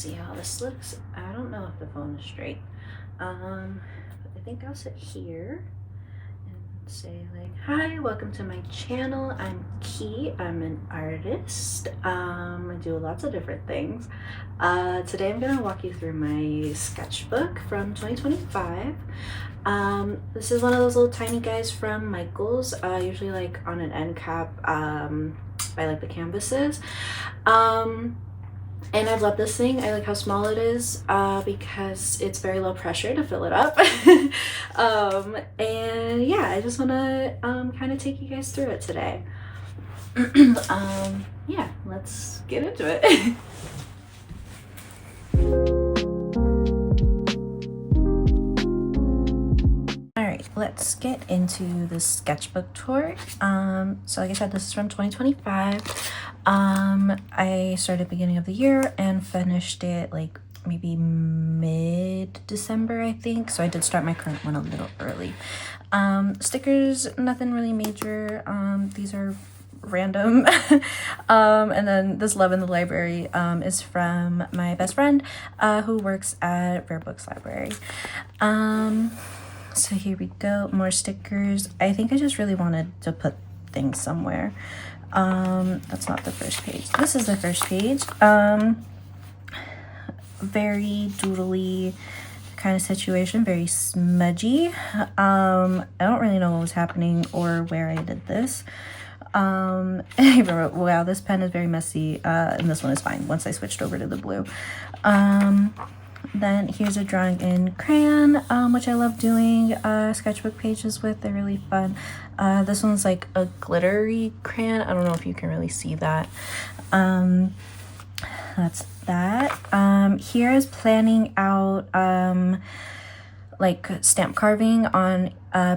see how this looks. I don't know if the phone is straight. But I think I'll sit here and say like, hi, welcome to my channel. I'm Key. I'm an artist. I do lots of different things. Today I'm gonna walk you through my sketchbook from 2025. This is one of those little tiny guys from Michaels, usually like on an end cap by like the canvases. And I love this thing. I like how small it is because it's very low pressure to fill it up. And yeah, I just want to kind of take you guys through it today. Yeah, let's get into it. Alright, let's get into the sketchbook tour. So like I said, this is from 2025. I started beginning of the year and finished it like maybe mid-December, I think. So I did start my current one a little early. Stickers, nothing really major. These are random. And then this Love in the Library is from my best friend who works at Rare Books Library. So here we go, more stickers. I think I just really wanted to put things somewhere. That's not the first page. This is the first page. Very doodly kind of situation, very smudgy. I don't really know what was happening or where I did this. I even wrote, wow, this pen is very messy, and this one is fine once I switched over to the blue. Then here's a drawing in crayon, which I love doing sketchbook pages with. They're really fun. This one's like a glittery crayon. I don't know if you can really see that. That's that. Here is planning out like stamp carving on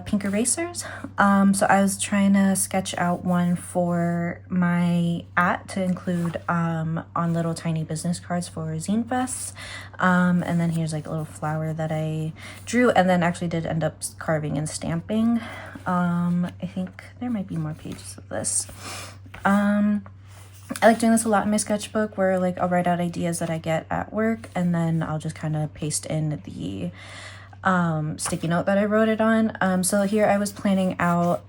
pink erasers. So I was trying to sketch out one for my to include on little tiny business cards for zine fests. And then here's like a little flower that I drew and then actually did end up carving and stamping. I think there might be more pages of this. I like doing this a lot in my sketchbook where like I'll write out ideas that I get at work and then I'll just kind of paste in the sticky note that I wrote it on. So here I was planning out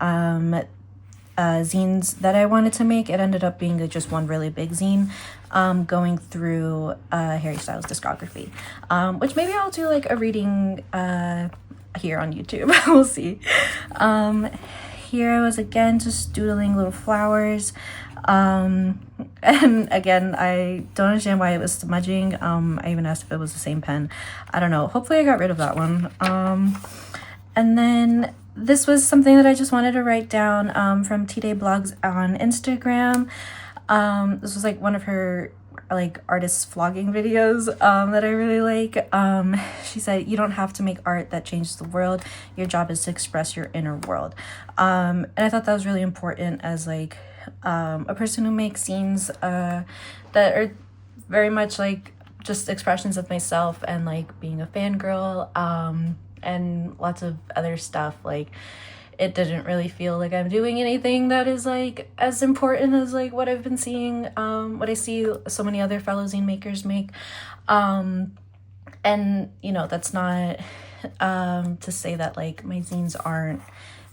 zines that I wanted to make. It ended up being just one really big zine, going through Harry Styles' discography, which maybe I'll do like a reading here on YouTube. We'll see. Here I was again just doodling little flowers. And again, I don't understand why it was smudging. I even asked if it was the same pen. I don't know. Hopefully I got rid of that one. And then this was something that I just wanted to write down from T-Day Blogs on Instagram. This was like one of her like artist vlogging videos that I really like. She said, you don't have to make art that changes the world. Your job is to express your inner world. And I thought that was really important as like a person who makes scenes that are very much like just expressions of myself and like being a fangirl and lots of other stuff. Like it didn't really feel like I'm doing anything that is like as important as like what I've been seeing, what I see so many other fellow zine makers make. And you know, that's not to say that like my zines aren't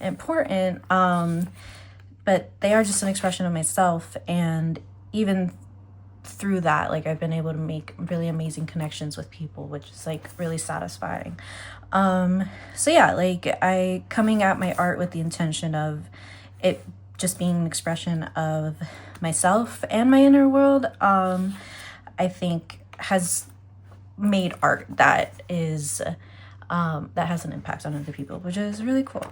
important, but they are just an expression of myself. And even through that, like I've been able to make really amazing connections with people, which is like really satisfying. So yeah, like I coming at my art with the intention of it just being an expression of myself and my inner world, I think has made art that is that has an impact on other people, which is really cool.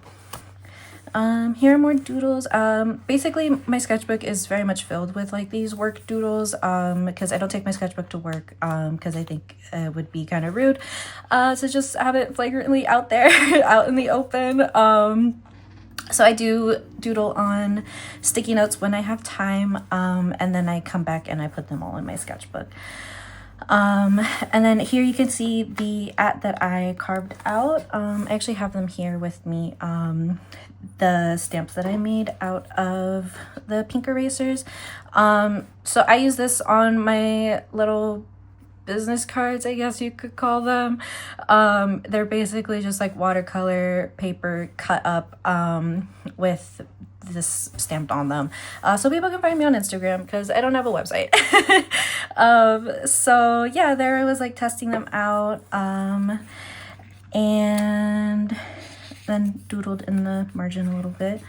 Here are more doodles. Basically my sketchbook is very much filled with like these work doodles, because I don't take my sketchbook to work, because I think it would be kind of rude to just have it flagrantly out there out in the open. So I do doodle on sticky notes when I have time, and then I come back and I put them all in my sketchbook. And then here you can see the that I carved out. I actually have them here with me. The stamps that I made out of the pink erasers. So I use this on my little business cards, I guess you could call them. They're basically just like watercolor paper cut up with this stamped on them. So people can find me on Instagram because I don't have a website. So yeah, there I was like testing them out, and then doodled in the margin a little bit.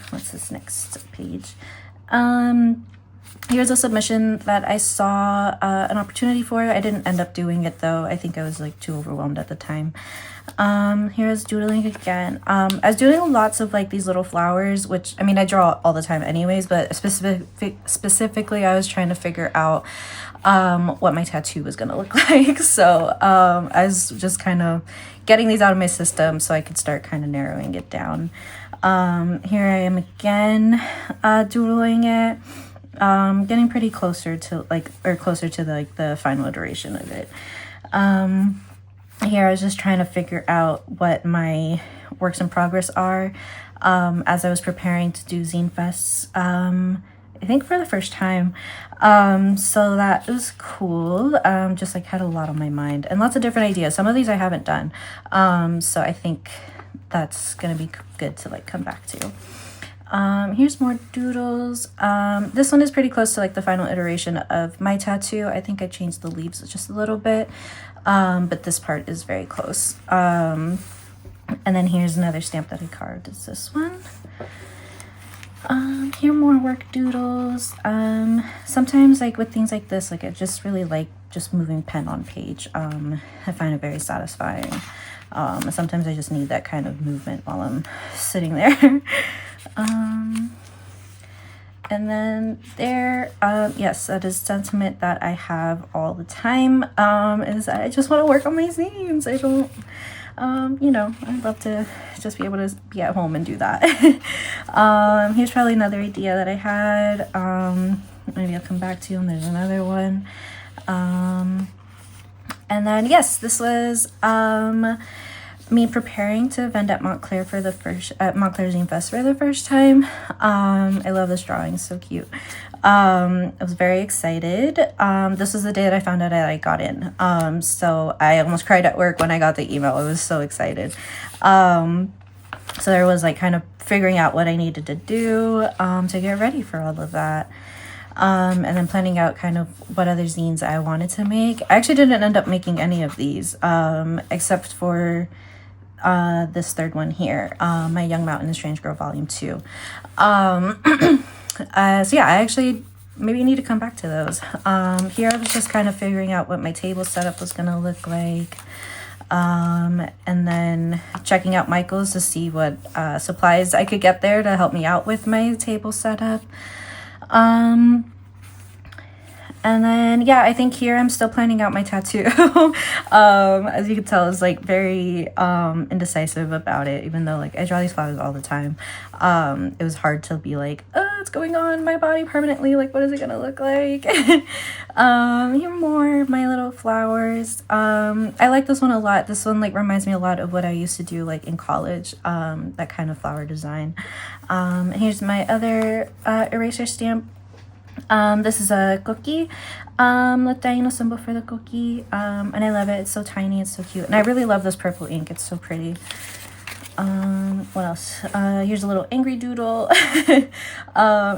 What's this next page? Here's a submission that I saw an opportunity for. I didn't end up doing it though. I think I was like too overwhelmed at the time. Here's doodling again. I was doing lots of like these little flowers, which I mean I draw all the time anyways, but specifically I was trying to figure out what my tattoo was gonna look like. So I was just kind of getting these out of my system so I could start kind of narrowing it down. Here I am again, doodling it, getting pretty closer to the final iteration of it. Here I was just trying to figure out what my works in progress are, as I was preparing to do Zine Fests, I think for the first time. So that was cool. Just like had a lot on my mind and lots of different ideas. Some of these I haven't done. So I think that's gonna be good to like come back to. Here's more doodles. This one is pretty close to like the final iteration of my tattoo. I think I changed the leaves just a little bit, but this part is very close. And then here's another stamp that I carved. It's this one. Here more work doodles. Sometimes like with things like this, like I just really like just moving pen on page. I find it very satisfying. Sometimes I just need that kind of movement while I'm sitting there. And then there, yes, that is sentiment that I have all the time, is that I just want to work on my zines. I don't, you know, I'd love to just be able to be at home and do that. Here's probably another idea that I had. Maybe I'll come back to, and there's another one. And then, yes, this was, me preparing to vend at Montclair for the first Montclair Zine Fest for the first time. I love this drawing, it's so cute. I was very excited. This was the day that I found out I got in. So I almost cried at work when I got the email. I was so excited. So there was like kind of figuring out what I needed to do to get ready for all of that. And then planning out kind of what other zines I wanted to make. I actually didn't end up making any of these, except for this third one here, My Young Mountain and Strange Girl Volume 2. So yeah, I actually maybe need to come back to those. Here I was just kind of figuring out what my table setup was gonna look like, and then checking out Michael's to see what supplies I could get there to help me out with my table setup. And then, yeah, I think here I'm still planning out my tattoo. As you can tell, I was like very indecisive about it, even though like I draw these flowers all the time. It was hard to be like, oh, it's going on my body permanently. Like, what is it gonna look like? Here more of my little flowers. I like this one a lot. This one like reminds me a lot of what I used to do like in college, that kind of flower design. Here's my other eraser stamp. This is a cookie, the diagonal symbol for the cookie, and I love it. It's so tiny, it's so cute, and I really love this purple ink. It's so pretty. What else? Here's a little angry doodle. And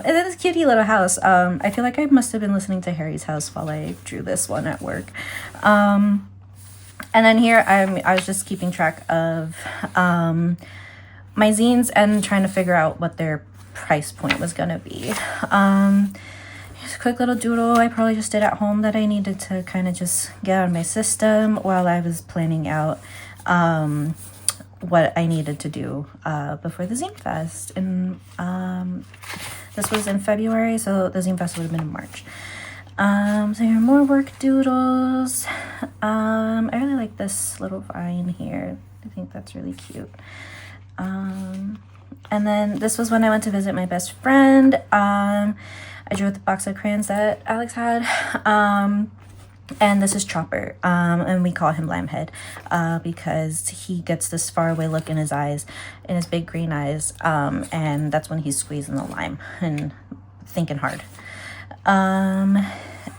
then this cutie little house. I feel like I must have been listening to Harry's House while I drew this one at work. And then here I was just keeping track of my zines and trying to figure out what their price point was gonna be. Here's a quick little doodle I probably just did at home that I needed to kind of just get out of my system while I was planning out what I needed to do before the Zine Fest. And this was in February, so the Zine Fest would have been in March. So here are more work doodles. I really like this little vine here. I think that's really cute. And then this was when I went to visit my best friend. I drew with the box of crayons that Alex had. And this is Chopper, and we call him Limehead because he gets this faraway look in his eyes, in his big green eyes, and that's when he's squeezing the lime and thinking hard. And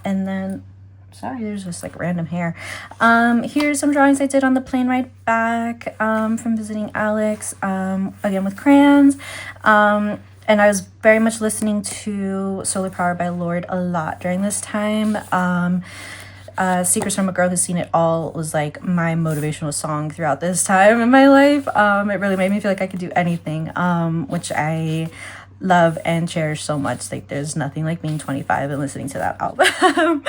then sorry, there's just like random hair. Here's some drawings I did on the plane ride back from visiting Alex, again with crayons. And I was very much listening to Solar Power by Lorde a lot during this time. Secrets from a Girl Who's Seen It All was like my motivational song throughout this time in my life. It really made me feel like I could do anything, which I love and cherish so much. Like, there's nothing like being 25 and listening to that album.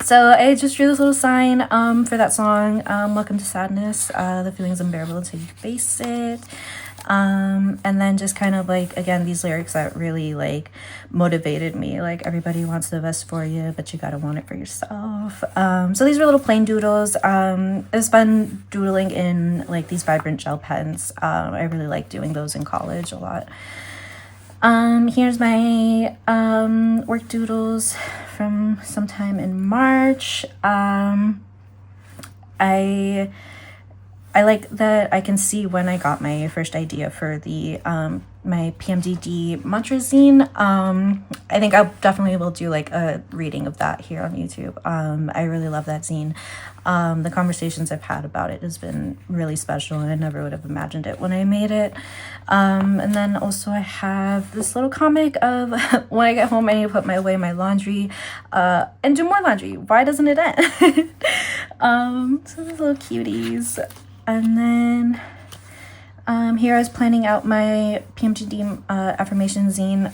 So I just drew this little sign for that song, Welcome to Sadness, the feeling's unbearable until you face it. And then just kind of like, again, these lyrics that really like motivated me, like everybody wants the best for you, but you gotta want it for yourself. So these were little plain doodles. It was fun doodling in like these vibrant gel pens. I really liked doing those in college a lot. Here's my work doodles from sometime in March. I like that I can see when I got my first idea for the my PMDD mantra zine. I think I definitely will do like a reading of that here on YouTube. I really love that zine. The conversations I've had about it has been really special, and I never would have imagined it when I made it. And then also I have this little comic of when I get home I need to put away my laundry and do more laundry. Why doesn't it end? So these little cuties. And then here I was planning out my PMTD affirmation zine.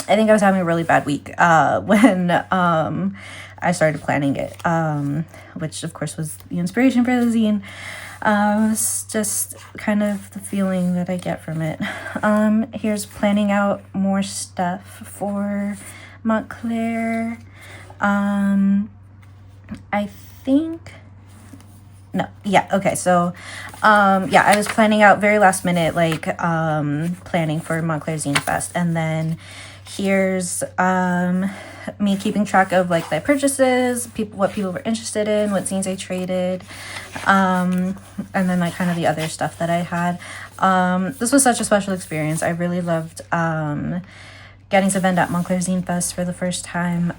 I think I was having a really bad week when I started planning it, which of course was the inspiration for the zine. It's just kind of the feeling that I get from it. Here's planning out more stuff for Montclair. I think... No, yeah, okay, so, yeah, I was planning out very last minute, like, planning for Montclair Zine Fest, and then here's, me keeping track of, like, my purchases, what people were interested in, what zines I traded, and then, like, kind of the other stuff that I had. This was such a special experience. I really loved, getting to vend at Montclair Zine Fest for the first time,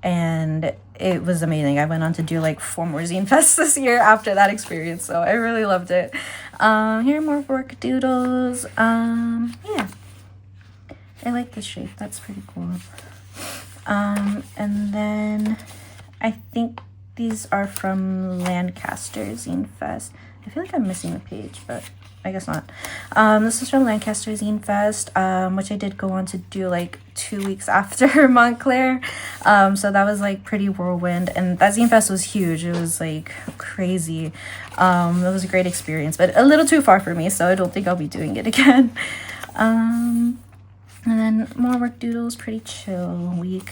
and it was amazing. I went on to do like 4 more Zine Fests this year after that experience, so I really loved it. Here are more work doodles. Yeah, I like this shape. That's pretty cool. And then I think these are from Lancaster Zine Fest. I feel like I'm missing a page, but I guess not. This is from Lancaster Zine Fest, which I did go on to do like 2 weeks after Montclair. So that was like pretty whirlwind, and that Zine Fest was huge. It was like crazy. It was a great experience, but a little too far for me, so I don't think I'll be doing it again. And then more work doodles, pretty chill week.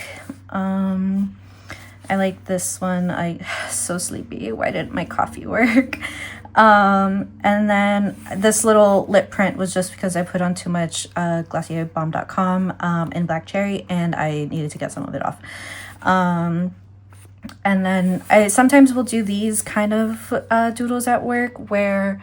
I like this one. So sleepy. Why didn't my coffee work? And then this little lip print was just because I put on too much glacierbomb.com in black cherry, and I needed to get some of it off. And then I sometimes will do these kind of doodles at work where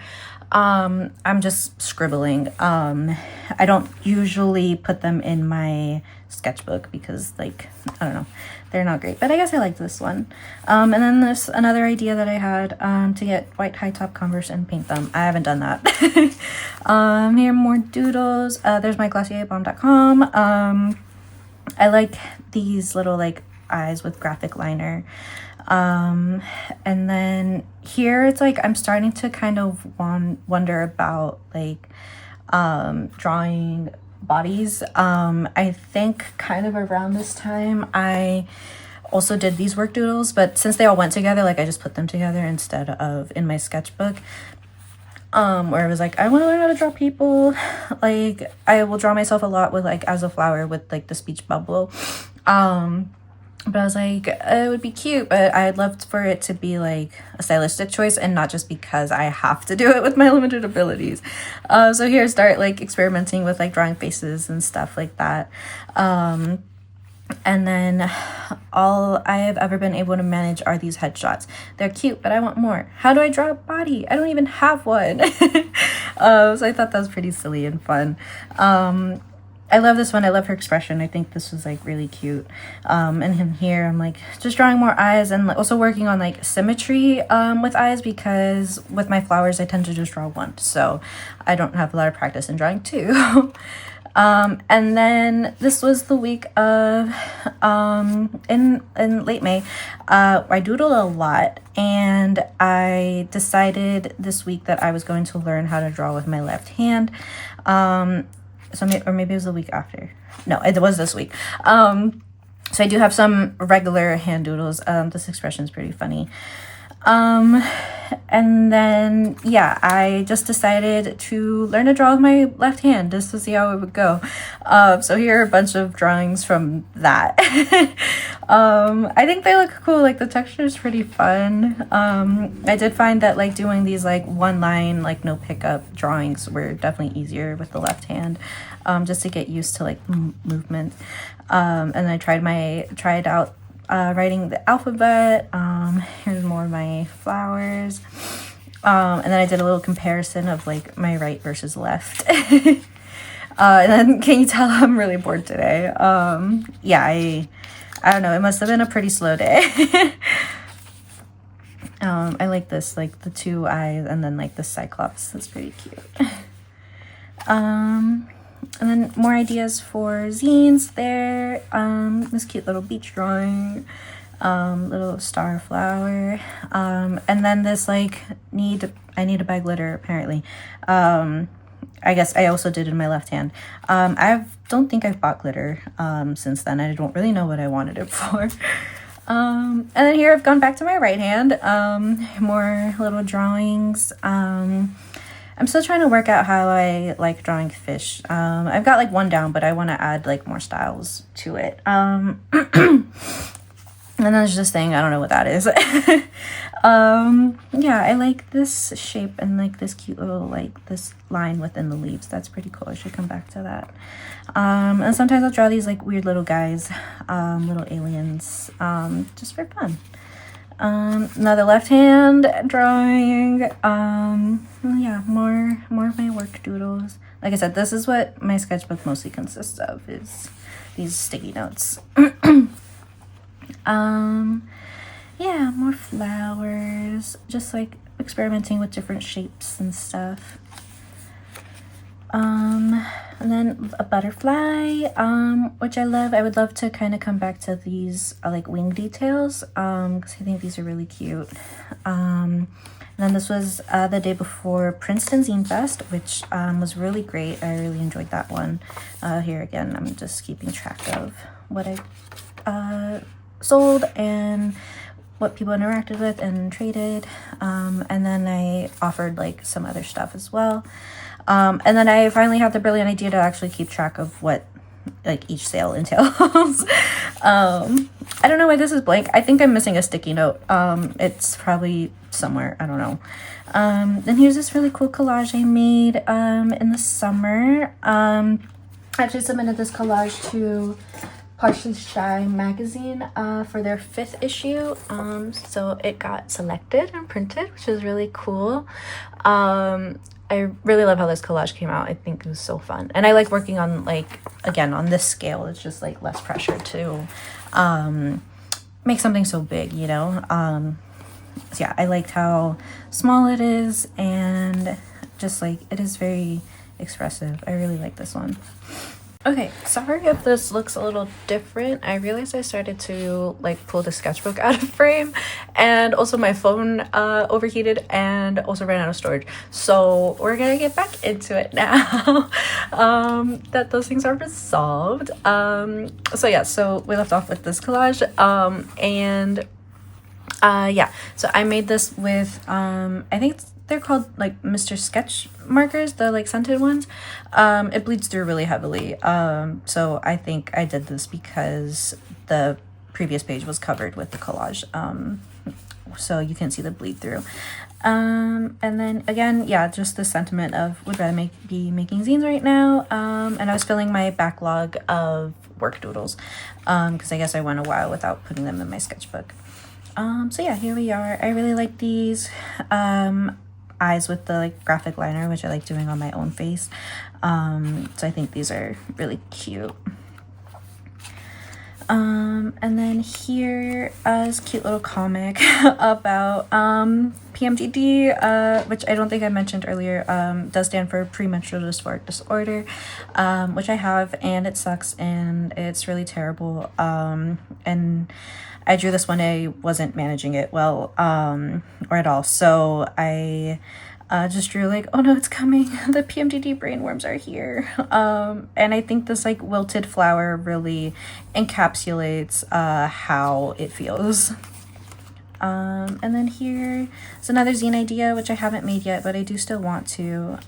I'm just scribbling. I don't usually put them in my sketchbook because, like, I don't know, they're not great, but I guess I like this one. And then there's another idea that I had to get white high top Converse and paint them. I haven't done that. Here are more doodles. There's my glacierbomb.com. I like these little like eyes with graphic liner. And then here it's like I'm starting to kind of wonder about like drawing bodies. I think kind of around this time I also did these work doodles, but since they all went together, like I just put them together instead of in my sketchbook, where it was like I want to learn how to draw people. Like I will draw myself a lot with like as a flower with like the speech bubble, but I was like, it would be cute, but I'd love for it to be like a stylistic choice and not just because I have to do it with my limited abilities. So here I start like experimenting with like drawing faces and stuff like that. And then all I have ever been able to manage are these headshots. They're cute, but I want more. How do I draw a body? I don't even have one. So I thought that was pretty silly and fun. I love this one. I love her expression. I think this was like really cute. And in here, I'm like just drawing more eyes and also working on like symmetry with eyes, because with my flowers, I tend to just draw one. So I don't have a lot of practice in drawing two. And then this was the week of, in late May, I doodled a lot, and I decided this week that I was going to learn how to draw with my left hand. Or maybe it was the week after. No, it was this week. So I do have some regular hand doodles. This expression is pretty funny. And then, yeah, I just decided to learn to draw with my left hand just to see how it would go. So here are a bunch of drawings from that. I think they look cool. Like, the texture is pretty fun. I did find that like doing these like one line, like no pickup drawings were definitely easier with the left hand, just to get used to like movement. And I tried out writing the alphabet. Here's more of my flowers. And then I did a little comparison of like my right versus left. And then can you tell I'm really bored today? Yeah, I don't know, it must have been a pretty slow day. I like this, like the two eyes and then like the cyclops. That's pretty cute. And then more ideas for zines there. This cute little beach drawing, little star flower, and then this like I need to buy glitter apparently. I guess I also did it in my left hand. I don't think I've bought glitter since then. I don't really know what I wanted it for. And then here I've gone back to my right hand. More little drawings. I'm still trying to work out how I like drawing fish. I've got like one down, but I want to add like more styles to it. And then there's this thing, I don't know what that is. Yeah, I like this shape and like this cute little like this line within the leaves. That's pretty cool. I should come back to that. And sometimes I'll draw these like weird little guys, little aliens, just for fun. Another left hand drawing. Yeah, more of my work doodles. Like I said, this is what my sketchbook mostly consists of, is these sticky notes. Yeah, more flowers, just like experimenting with different shapes and stuff. And then a butterfly, which I love. I would love to kind of come back to these like wing details, because I think these are really cute. And then this was the day before Princeton Zine Fest, which was really great. I really enjoyed that one. Here again, I'm just keeping track of what I sold and what people interacted with and traded. And then I offered like some other stuff as well. And then I finally had the brilliant idea to actually keep track of what like each sale entails. I don't know why this is blank. I think I'm missing a sticky note. It's probably somewhere, I don't know. Then here's this really cool collage I made in the summer. I actually submitted this collage to Partially Shy magazine for their 5th issue. So it got selected and printed, which is really cool. I really love how this collage came out. I think it was so fun. And I like working on like, again, on this scale. It's just like less pressure to make something so big, you know? So yeah, I liked how small it is and just like, it is very expressive. I really like this one. Okay, sorry if this looks a little different. I realized I started to like pull the sketchbook out of frame, and also my phone overheated and also ran out of storage. So we're gonna get back into it now. That those things are resolved. So yeah, so we left off with this collage, yeah, so I made this with I think they're called like Mr. Sketch markers, the like scented ones. It bleeds through really heavily. So I think I did this because the previous page was covered with the collage. So you can see the bleed through. And then again, yeah, just the sentiment of would rather be making zines right now. And I was filling my backlog of work doodles, because I guess I went a while without putting them in my sketchbook. So yeah, here we are. I really like these eyes with the like graphic liner, which I like doing on my own face. So I think these are really cute. And then here is a cute little comic about PMDD, which I don't think I mentioned earlier, does stand for premenstrual dysphoric disorder, which I have, and it sucks and it's really terrible. And I drew this when I wasn't managing it well, or at all. So I just drew like, oh no, it's coming. The PMDD brainworms are here. And I think this like wilted flower really encapsulates how it feels. And then here is another zine idea, which I haven't made yet, but I do still want to.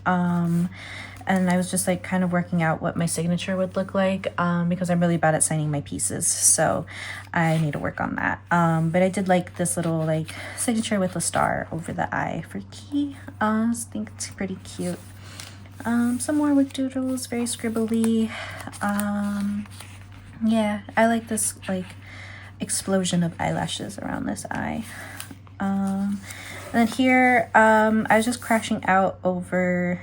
And I was just like kind of working out what my signature would look like, because I'm really bad at signing my pieces, so I need to work on that. But I did like this little like signature with a star over the eye for Key. I think it's pretty cute. Some more with doodles, very scribbly. Yeah, I like this like explosion of eyelashes around this eye. And then here, I was just crashing out over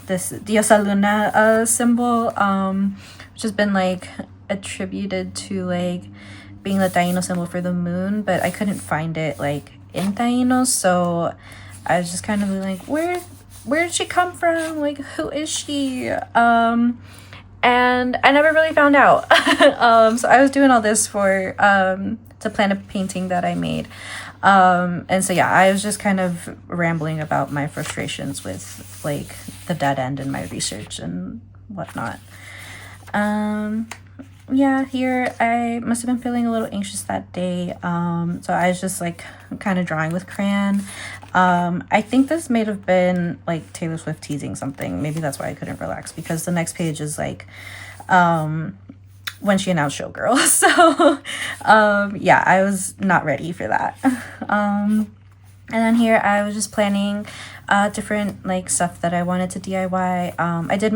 this Diosa Luna symbol, which has been like attributed to like being the Taino symbol for the moon, but I couldn't find it like in Taino, so I was just kind of like, where did she come from? Like, who is she? And I never really found out. So I was doing all this for to plan a painting that I made. And so yeah, I was just kind of rambling about my frustrations with like the dead end in my research and whatnot. Yeah, here I must have been feeling a little anxious that day. So I was just like kind of drawing with crayon. I think this may have been like Taylor Swift teasing something. Maybe that's why I couldn't relax, because the next page is like when she announced Showgirl. So yeah, I was not ready for that. And then here I was just planning different like stuff that I wanted to DIY. I did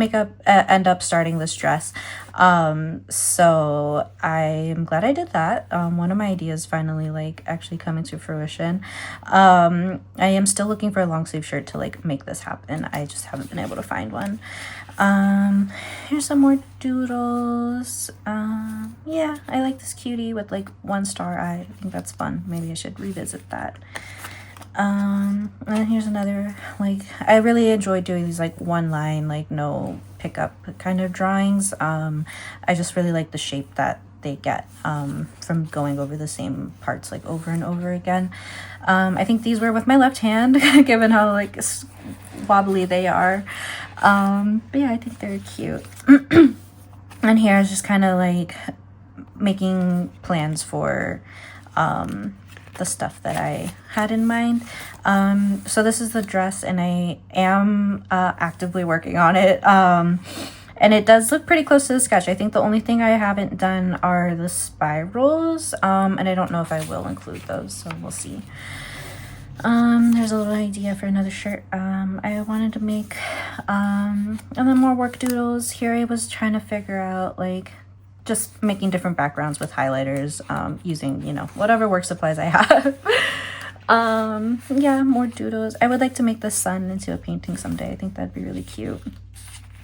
end up starting this dress, so I'm glad I did that. One of my ideas finally like actually coming to fruition. I am still looking for a long sleeve shirt to like make this happen. I just haven't been able to find one. Here's some more doodles. Yeah, I like this cutie with like one star eye. I think that's fun. Maybe I should revisit that. And then here's another, like, I really enjoy doing these like one line, like no pickup kind of drawings. I just really like the shape that they get from going over the same parts like over and over again. I think these were with my left hand, given how like wobbly they are. But yeah, I think they're cute. And here is just kind of like making plans for the stuff that I had in mind. So this is the dress, and I am actively working on it. And it does look pretty close to the sketch. I think the only thing I haven't done are the spirals, and I don't know if I will include those, so we'll see. There's a little idea for another shirt I wanted to make. And then more work doodles. Here I was trying to figure out like just making different backgrounds with highlighters, using, you know, whatever work supplies I have. Yeah, more doodles. I would like to make the sun into a painting someday. I think that'd be really cute.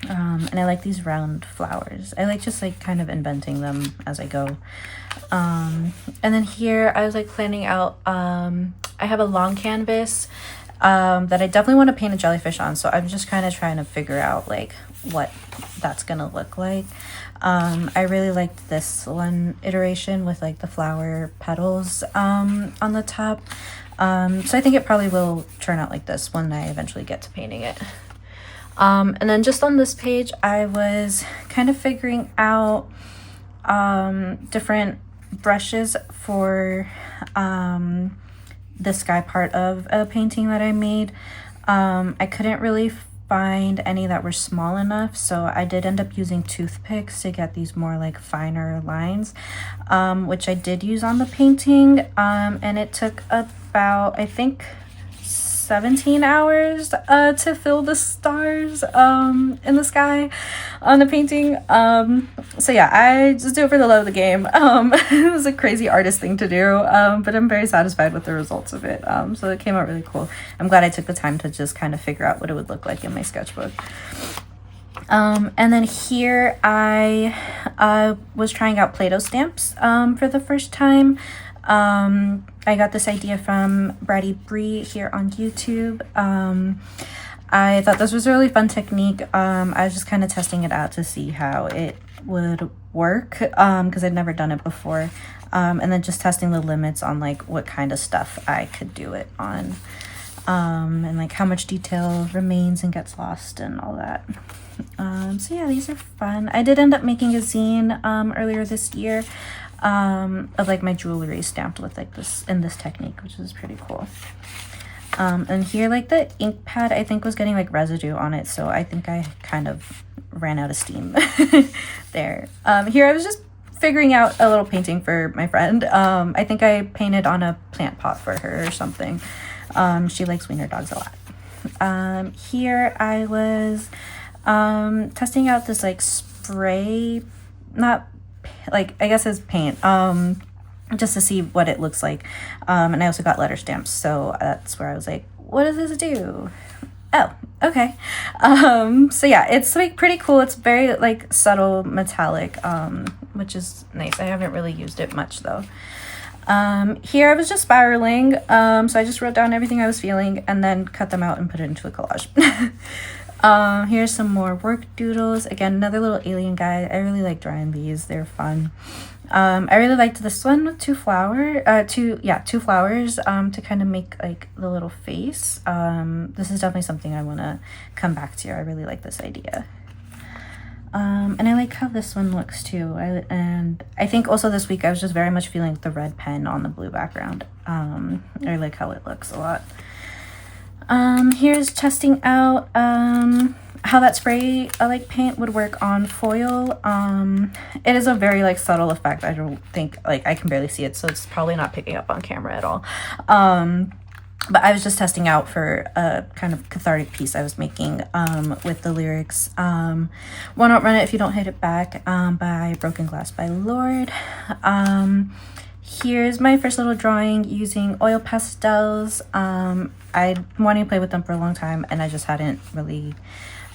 And I like these round flowers. I like just like kind of inventing them as I go. And then here I was like planning out, I have a long canvas that I definitely want to paint a jellyfish on, so I'm just kind of trying to figure out like what that's gonna look like. I really liked this one iteration with like the flower petals on the top, so I think it probably will turn out like this when I eventually get to painting it. And then just on this page I was kind of figuring out different brushes for the sky part of a painting that I made. I couldn't really find any that were small enough, so I did end up using toothpicks to get these more like finer lines, which I did use on the painting, and it took about, I think, 17 hours to fill the stars in the sky on the painting. So yeah, I just do it for the love of the game. It was a crazy artist thing to do, but I'm very satisfied with the results of it. So it came out really cool. I'm glad I took the time to just kind of figure out what it would look like in my sketchbook. And then here I was trying out Play-Doh stamps for the first time. I got this idea from Bratty Bree here on YouTube. I thought this was a really fun technique. I was just kind of testing it out to see how it would work because I'd never done it before. And then just testing the limits on like what kind of stuff I could do it on. And like how much detail remains and gets lost and all that. So yeah, these are fun. I did end up making a zine earlier this year of like my jewelry stamped with like this in this technique, which is pretty cool. And here like the ink pad I think was getting like residue on it, so I think I kind of ran out of steam there. Here I was just figuring out a little painting for my friend. I think I painted on a plant pot for her or something. She likes wiener dogs a lot. Here I was testing out this like spray, not like, I guess it's paint, just to see what it looks like. And I also got letter stamps, so that's where I was like, what does this do? Oh, okay. So yeah, it's like pretty cool. It's very like subtle metallic, which is nice. I haven't really used it much though. Here I was just spiraling, so I just wrote down everything I was feeling and then cut them out and put it into a collage. Here's some more work doodles. Again, another little alien guy. I really like drawing these. They're fun. I really liked this one with two flowers to kind of make like the little face. This is definitely something I want to come back to. I really like this idea. And I like how this one looks too. And I think also this week I was just very much feeling the red pen on the blue background. I like how it looks a lot. Here's testing out how that spray like paint would work on foil. It is a very like subtle effect. I don't think like I can barely see it, so it's probably not picking up on camera at all. But I was just testing out for a kind of cathartic piece I was making with the lyrics. Why Not Run It If You Don't Hit It Back by Broken Glass by Lord. Here's my first little drawing using oil pastels. I'd wanted to play with them for a long time and I just hadn't really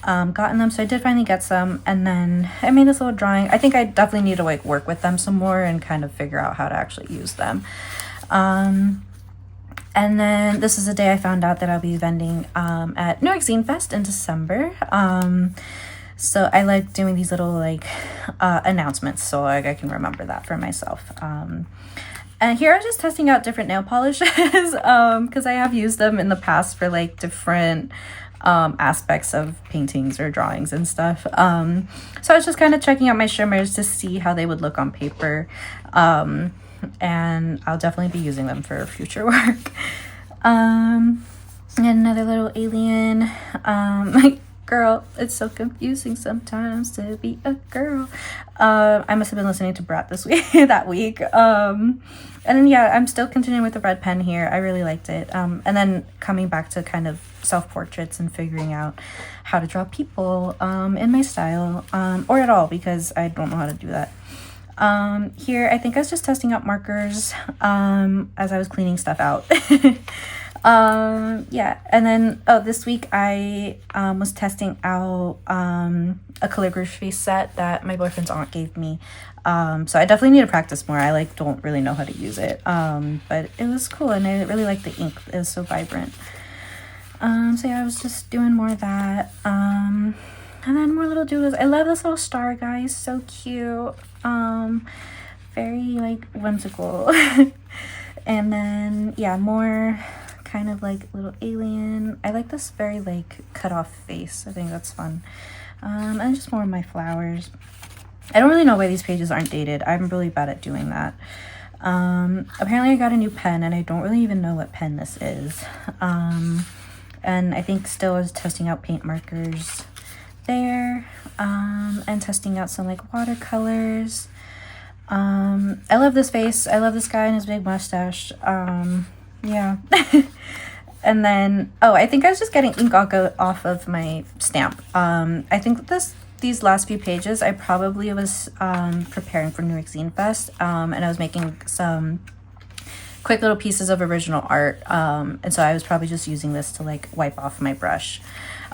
gotten them, so I did finally get some, and then I made this little drawing. I think I definitely need to like work with them some more and kind of figure out how to actually use them. And then this is the day I found out that I'll be vending at New York Zine Fest in December. So I like doing these little like announcements, so like I can remember that for myself. And here I'm just testing out different nail polishes because I have used them in the past for like different aspects of paintings or drawings and stuff. So I was just kind of checking out my shimmers to see how they would look on paper. And I'll definitely be using them for future work. And another little alien. Like, girl, it's so confusing sometimes to be a girl. I must have been listening to Brat this week, that week. And then yeah, I'm still continuing with the red pen here. I really liked it. And then coming back to kind of self-portraits and figuring out how to draw people in my style, or at all, because I don't know how to do that. Here I think I was just testing out markers as I was cleaning stuff out. Yeah, and then this week I was testing out a calligraphy set that my boyfriend's aunt gave me. So I definitely need to practice more. I like don't really know how to use it, but it was cool and I really liked the ink. It was so vibrant. So yeah, I was just doing more of that. And then more little doodles. I love this little star guy. He's so cute. Very like whimsical. And then yeah, more kind of like little alien. I like this very like cut off face. I think that's fun. And just more of my flowers. I don't really know why these pages aren't dated. I'm really bad at doing that. Apparently I got a new pen and I don't really even know what pen this is. And I think still is testing out paint markers there, and testing out some like watercolors. I love this face. I love this guy and his big mustache. Yeah. And then I think I was just getting ink off of my stamp. I think these last few pages I probably was preparing for New York Zine Fest, and I was making some quick little pieces of original art, and so I was probably just using this to like wipe off my brush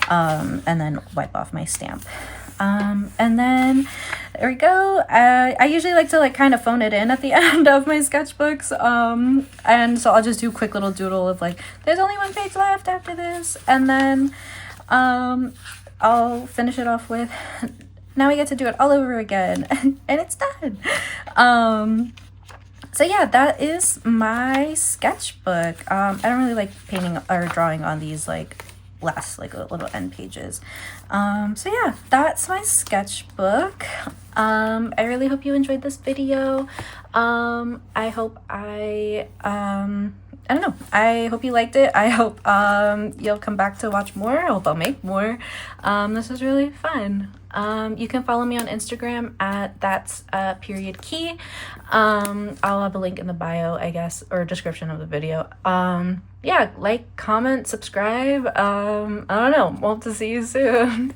and then wipe off my stamp. And then there we go. I usually like to like kind of phone it in at the end of my sketchbooks. And so I'll just do a quick little doodle of like, there's only one page left after this. And then I'll finish it off with, now we get to do it all over again. And it's done. So yeah, that is my sketchbook. I don't really like painting or drawing on these like last like little end pages. So yeah, that's my sketchbook. I really hope you enjoyed this video. I hope I don't know, I hope you liked it. I hope you'll come back to watch more. I hope I'll make more. This was really fun. You can follow me on Instagram at that's_key. I'll have a link in the bio, I guess, or description of the video. Yeah, like, comment, subscribe. I don't know. Hope to see you soon.